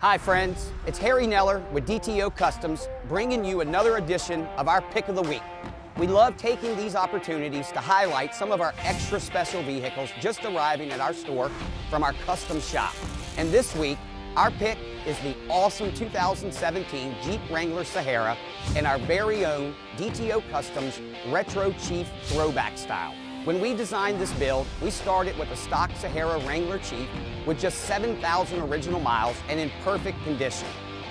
Hi friends, it's Harry Neller with DTO Customs bringing you another edition of our Pick of the Week. We love taking these opportunities to highlight some of our extra special vehicles just arriving at our store from our custom shop. And this week, our pick is the awesome 2017 Jeep Wrangler Sahara in our very own DTO Customs Retro Chief Throwback style. When we designed this build, we started with a stock Sahara Wrangler Chief with just 7,000 original miles and in perfect condition.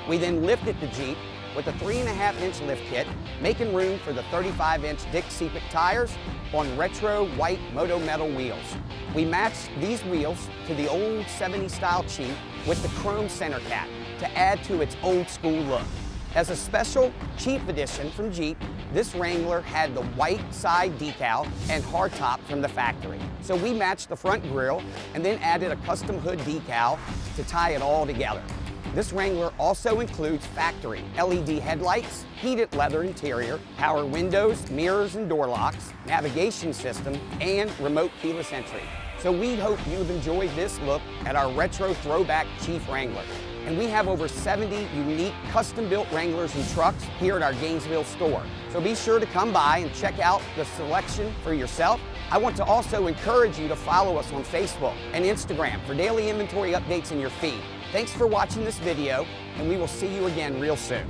We then lifted the Jeep with a 3.5-inch lift kit, making room for the 35-inch Dick Seepick tires on retro white Moto Metal wheels. We matched these wheels to the old 70s style Chief with the chrome center cap to add to its old school look. As a special Chief edition from Jeep, this Wrangler had the white side decal and hardtop from the factory. So we matched the front grille and then added a custom hood decal to tie it all together. This Wrangler also includes factory LED headlights, heated leather interior, power windows, mirrors and door locks, navigation system, and remote keyless entry. So we hope you've enjoyed this look at our retro throwback Chief Wrangler. And we have over 70 unique custom-built Wranglers and trucks here at our Gainesville store. So be sure to come by and check out the selection for yourself. I want to also encourage you to follow us on Facebook and Instagram for daily inventory updates in your feed. Thanks for watching this video, and we will see you again real soon.